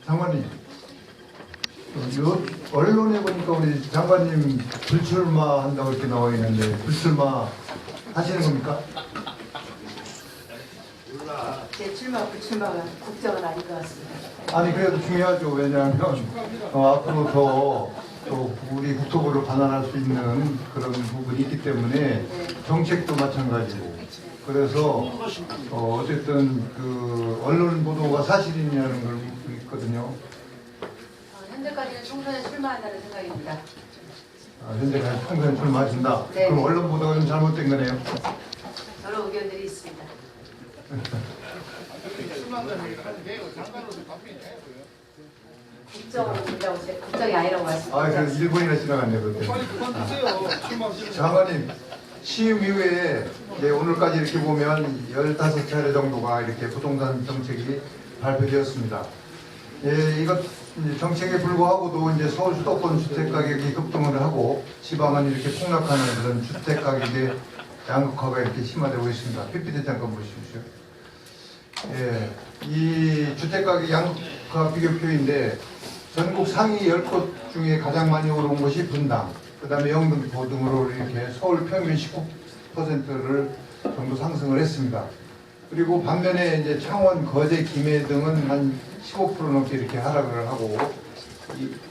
장관님, 언론에 보니까 우리 장관님 불출마한다고 이렇게 나와 있는데 불출마 하시는 겁니까? 제 출마 불출마가 국정은 아닌 것 같습니다. 아니 그래도 중요하죠. 왜냐하면 앞으로 또 우리 국토부를 반환할 수 있는 그런 부분이 있기 때문에 정책도 마찬가지고 그래서 어쨌든 그 언론 보도가 사실이냐는 걸 묻고 있거든요. 현재까지는 총선에 출마한다는 생각입니다. 현재까지 총선에 출마하신다. 네. 그럼 언론 보도가 좀 잘못된 거네요. 여러 의견들이 있습니다. 국정이 아니라고 말씀드렸죠. 그래서 1분이나 지나갔네 그때. 빨리 그만두세요. 장관님, 취임 이후에 이제 오늘까지 이렇게 보면 15차례 정도가 이렇게 부동산 정책이 발표되었습니다. 이것 정책에 불구하고도 이제 서울 수도권 주택 가격이 급등을 하고 지방은 이렇게 폭락하는 그런 주택 가격의 양극화가 이렇게 심화되고 있습니다. PPT 잠깐 보십시오. 이 주택 가격 양극화 비교표인데 전국 상위 10곳 중에 가장 많이 오른 곳이 분당, 그 다음에 영등포 등으로 이렇게 서울 평균 19%를 정도 상승을 했습니다. 그리고 반면에 이제 창원, 거제, 김해 등은 한 15% 넘게 이렇게 하락을 하고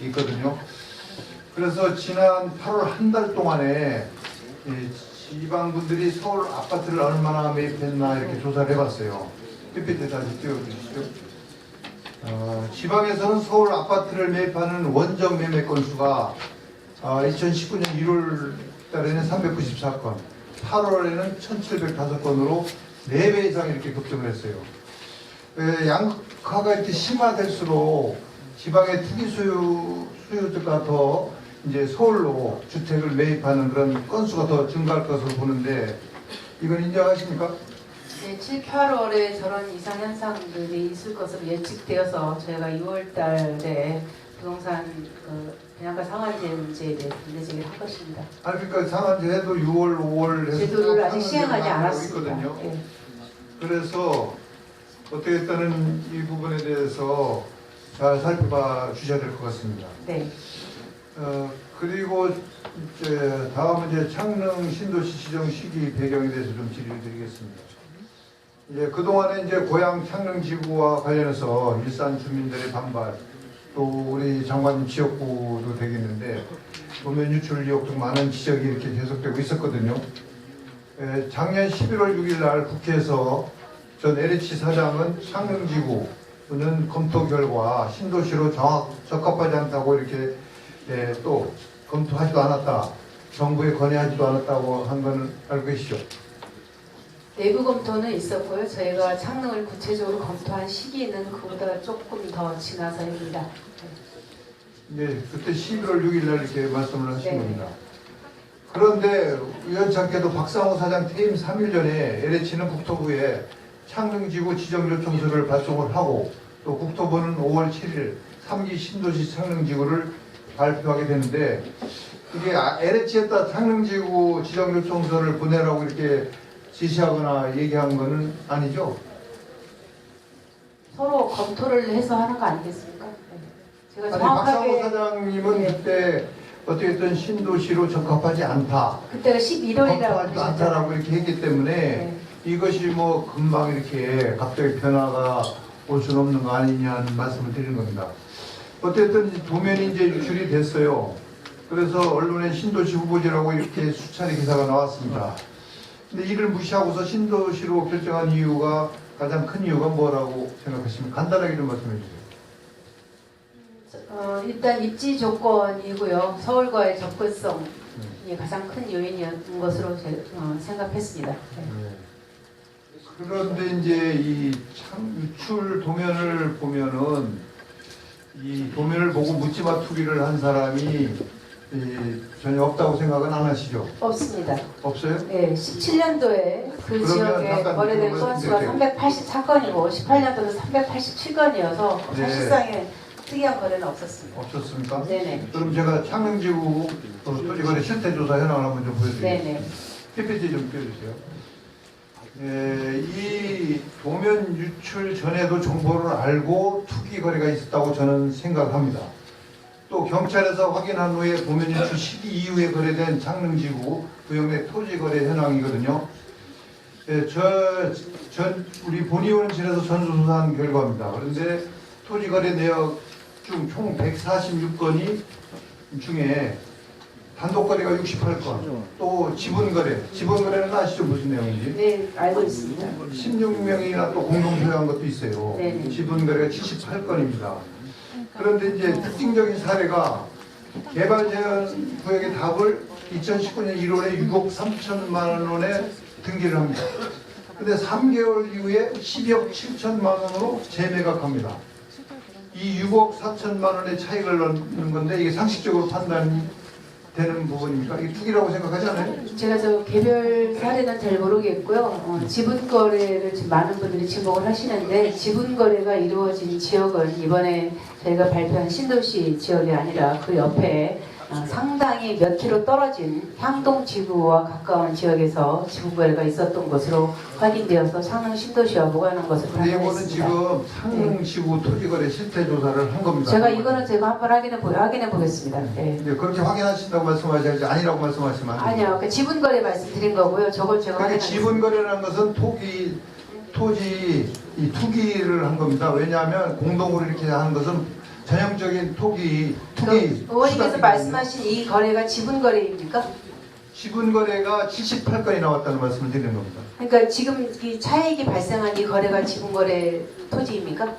있거든요. 그래서 지난 8월 한 달 동안에 지방분들이 서울 아파트를 얼마나 매입했나 이렇게 조사를 해봤어요. PPT 다시 띄워주시죠. 지방에서는 서울 아파트를 매입하는 원정 매매 건수가 2019년 1월 달에는 394건, 8월에는 1705건으로 4배 이상 이렇게 급등을 했어요. 양극화가 이렇게 심화될수록 지방의 투기 수요가 더 이제 서울로 주택을 매입하는 그런 건수가 더 증가할 것으로 보는데 이건 인정하십니까? 네, 7, 8월에 저런 이상 현상들이 있을 것으로 예측되어서 저희가 6월 달에 부동산 분양가 상한제 문제에 대해서 문제제기를 할 것입니다. 그러니까 상한제도 6월, 5월 해서 제도를 아직 시행하지 않았습니다. 있거든요. 네. 그래서 어떻게 했다는 이 부분에 대해서 잘 살펴봐 주셔야 될 것 같습니다. 네. 그리고 이제 다음은 이제 창릉 신도시 지정 시기 배경에 대해서 좀 질의를 드리겠습니다. 그동안에 이제 고향 창릉 지구와 관련해서 일산 주민들의 반발, 또 우리 장관님 지역구도 되겠는데 도면 유출 의혹 등 많은 지적이 이렇게 계속되고 있었거든요. 작년 11월 6일 날 국회에서 전 LH 사장은 창릉 지구는 검토 결과 신도시로 적합하지 않다고 이렇게 또 검토하지도 않았다, 정부에 건의하지도 않았다고 한 건 알고 계시죠? 내부 검토는 있었고요. 저희가 창릉을 구체적으로 검토한 시기는 그보다 조금 더 지나서입니다. 네, 그때 11월 6일 날 이렇게 말씀을 하신 네. 겁니다. 그런데 우연찮게도 박상호 사장 퇴임 3일 전에 LH는 국토부에 창릉지구 지정 요청서를 발송을 하고 또 국토부는 5월 7일 3기 신도시 창릉지구를 발표하게 되는데 이게 LH에다 창릉지구 지정 요청서를 보내라고 이렇게 지시하거나 얘기한 거는 아니죠? 서로 검토를 해서 하는 거 아니겠습니까? 네. 제가 아니 정확하게 박상호 사장님은 네. 그때 어떻게든 신도시로 적합하지 않다, 그때가 11월이라고 검토하지도 않다라고 이렇게 했기 때문에 네. 이것이 뭐 금방 이렇게 갑자기 변화가 올 수는 없는 거 아니냐는 말씀을 드리는 겁니다. 어쨌든 도면이 이제 유출이 됐어요. 그래서 언론에 신도시 후보지라고 이렇게 수차례 기사가 나왔습니다. 근데 이를 무시하고서 신도시로 결정한 이유가, 가장 큰 이유가 뭐라고 생각하시면 간단하게 좀 말씀해 주세요. 일단 입지 조건이고요. 서울과의 접근성이 가장 큰 요인이었던 것으로 생각했습니다. 네. 그런데 이제 이 유출 도면을 보면은 이 도면을 보고 묻지마 투기를 한 사람이 전혀 없다고 생각은 안 하시죠? 없습니다. 없어요? 네, 17년도에 그 그러면 지역에 잠깐 거래된 좀 건수가 말씀드릴게요. 384건이고 18년도는 387건이어서 네. 사실상의 특이한 거래는 없었습니다. 없었습니까? 네네. 그럼 제가 창릉지구 토지거래 실태조사 현황을 한번 좀 보여드릴게요. 네네. PPT 좀 띄워주세요. 이 도면 유출 전에도 정보를 알고 투기 거래가 있었다고 저는 생각합니다. 또 경찰에서 확인한 후에 도면 유출 시기 이후에 거래된 창릉지구 구역 내 토지 거래 현황이거든요. 우리 본의원실에서 전수조사한 결과입니다. 그런데 토지 거래 내역 중 총 146건이 중에 단독 거래가 68건, 또 지분 거래는 아시죠? 무슨 내용인지? 네, 알고 있습니다. 16명이나 또 공동 소유한 것도 있어요. 네네. 지분 거래가 78건입니다. 그런데 이제 특징적인 사례가 개발 제한 구역의 답을 2019년 1월에 6억 3천만 원에 등기를 합니다. 근데 3개월 이후에 12억 7천만 원으로 재매각합니다. 이 6억 4천만 원의 차익을 넣는 건데 이게 상식적으로 판단이 되는 부분입니까? 이게 투기라고 생각하지 않아요? 제가 저 개별 사례는 잘 모르겠고요. 지분 거래를 지금 많은 분들이 지목을 하시는데 지분 거래가 이루어진 지역은 이번에 저희가 발표한 신도시 지역이 아니라 그 옆에 상당히 몇 킬로 떨어진 향동 지구와 가까운 지역에서 지분 거래가 있었던 것으로 확인되어서 창릉 신도시와 무관한 것을 근데 이거는 판단했습니다. 지금 창릉지구 토지거래 실태 조사를 한 겁니다. 제가 이거는 제가 한번 확인해 보겠습니다. 네. 네, 그렇게 확인하신다고 말씀하셔야지 아니라고 말씀하시면 안 돼요. 아니요, 그 지분 거래 말씀드린 거고요. 저걸 제가 그러니까 확인하겠습니다. 지분 거래라는 것은 토지 이 투기를 한 겁니다. 왜냐하면 공동으로 이렇게 하는 것은 전형적인 투기 의원님께서 수단이거든요. 말씀하신 이 거래가 지분 거래입니까? 지분 거래가 78건이 나왔다는 말씀을 드리는 겁니다. 그러니까 지금 이 차익이 발생한 이 거래가 지분 거래 토지입니까?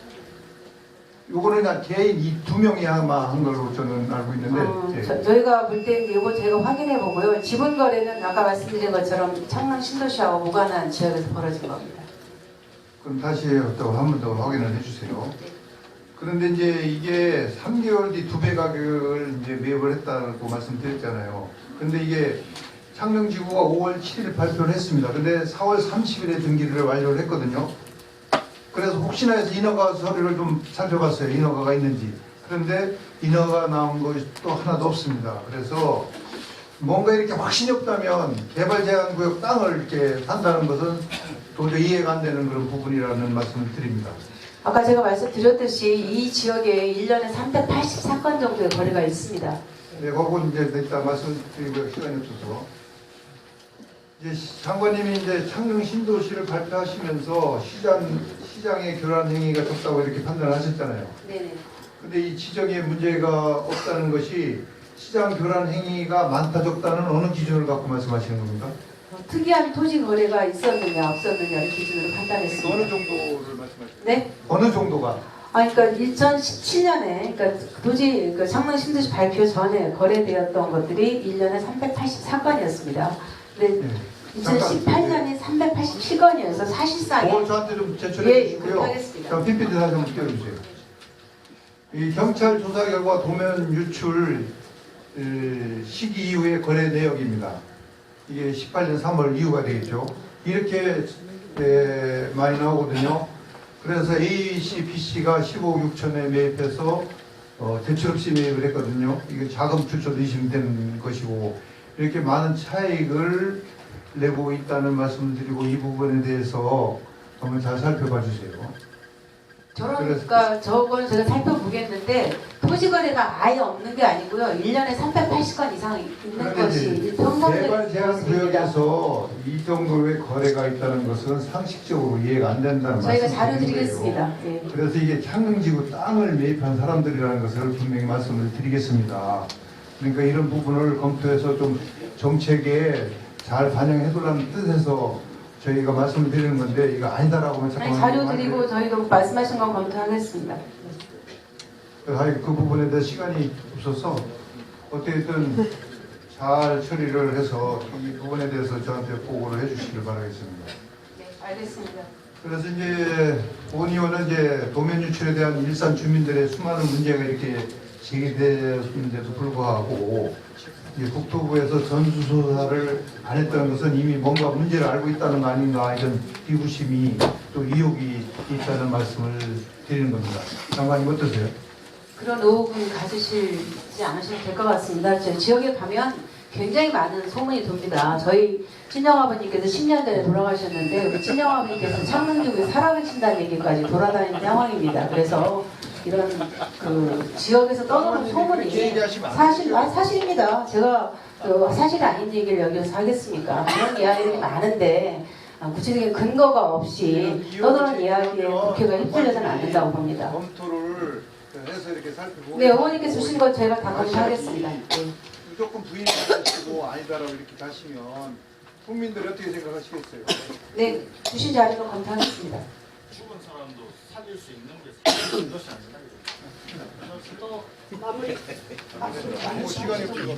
요거는 그냥 개인 이 두 명이 아마 한 걸로 저는 알고 있는데 예. 저희가 볼 때 이거 제가 확인해 보고요. 지분 거래는 아까 말씀드린 것처럼 창릉 신도시하고 무관한 지역에서 벌어진 겁니다. 그럼 다시 또 한 번 더 확인을 해주세요. 그런데 이제 이게 3개월 뒤 2배 가격을 이제 매입을 했다고 말씀드렸잖아요. 근데 이게 창릉지구가 5월 7일 발표를 했습니다. 근데 4월 30일에 등기를 완료를 했거든요. 그래서 혹시나 해서 인허가 서류를 좀 살펴봤어요. 인허가가 있는지. 그런데 인허가 나온 것이 또 하나도 없습니다. 그래서 뭔가 이렇게 확신이 없다면 개발 제한 구역 땅을 이렇게 산다는 것은 도저히 이해가 안 되는 그런 부분이라는 말씀을 드립니다. 아까 제가 말씀드렸듯이 이 지역에 1년에 384건 정도의 거래가 있습니다. 네, 그건 이제 이따 말씀드리고 시간이 없어서. 이제 장관님이 이제 창릉 신도시를 발표하시면서 시장의 교란 행위가 적다고 이렇게 판단하셨잖아요. 네네. 근데 이 지적에 문제가 없다는 것이 시장 교란 행위가 많다 적다는 어느 기준을 갖고 말씀하시는 겁니까? 특이한 토지 거래가 있었느냐 없었느냐를 기준으로 판단했습니다. 어느 정도를 말씀하시죠? 네? 어느 정도가? 그러니까 2017년에 그러니까 도지 그 창릉 신도시 발표 전에 거래되었던 것들이 1년에 384건이었습니다. 근데 네. 2018년에 387건이어서 사실상 그걸 저한테 좀 제출해 예, 주시고요. 그렇게 하겠습니다. 그럼 PPT 다시 한번 띄워주세요. 이 경찰 조사 결과 도면 유출 시기 이후의 거래 내역입니다. 이게 18년 3월 이후가 되겠죠. 이렇게 많이 나오거든요. 그래서 A씨, B씨가 15억 6천에 매입해서 대출 없이 매입을 했거든요. 이게 자금 출처도 의심되는 것이고 이렇게 많은 차익을 내고 있다는 말씀을 드리고 이 부분에 대해서 한번 잘 살펴봐 주세요. 그러니까 저걸 제가 살펴보겠는데 토지 거래가 아예 없는 게 아니고요. 1년에 380건 이상 있는 것이 개발 제한 구역에서 이 정도의 거래가 있다는 것은 상식적으로 이해가 안 된다는 저희가 말씀을 자료 드리는 거예요. 드리겠습니다. 예. 그래서 이게 창릉지구 땅을 매입한 사람들이라는 것을 분명히 말씀을 드리겠습니다. 그러니까 이런 부분을 검토해서 좀 정책에 잘 반영해달라는 뜻에서 저희가 말씀을 드리는 건데 이거 아니다라고 하면 아니, 자료 드리고 저희도 말씀하신 건 검토하겠습니다. 그 부분에 대해 시간이 없어서 어떻게든 잘 처리를 해서 이 부분에 대해서 저한테 보고를 해주시길 바라겠습니다. 네, 알겠습니다. 그래서 이제 본 의원은 이제 도면 유출에 대한 일산 주민들의 수많은 문제가 이렇게 제기되었는데도 불구하고 이제 국토부에서 전수조사를 안 했다는 것은 이미 뭔가 문제를 알고 있다는 거 아닌가 이런 비구심이 또 의혹이 있다는 말씀을 드리는 겁니다. 장관님 어떠세요? 그런 의혹은 가지시지 않으셔도 될 것 같습니다. 저 지역에 가면 굉장히 많은 소문이 돕니다. 저희 친정아버님께서 10년 전에 돌아가셨는데 우리 친정아버님께서 창릉지구에 살아계신다는 얘기까지 돌아다니는 상황입니다. 그래서 이런 그 지역에서 떠도는 소문이 사실입니다. 제가 사실이 아닌 얘기를 여기서 하겠습니까? 그런 이야기들이 많은데 구체적인 근거가 없이 떠도는 이야기에 국회가 휩쓸려서는 안 된다고 봅니다. 검토를 해서 이렇게 살펴보고. 네, 어머니께서 주신 건 제가 다 검토하겠습니다. 네. 무조건 부인하시고 아니다라고 이렇게 가시면 국민들이 어떻게 생각하시겠어요? 네, 주신 자료는 검토하겠습니다. 죽은 사람도 살릴 수 있는 게 사는 것이 아니라. 또 마무리. 시간이 없어서.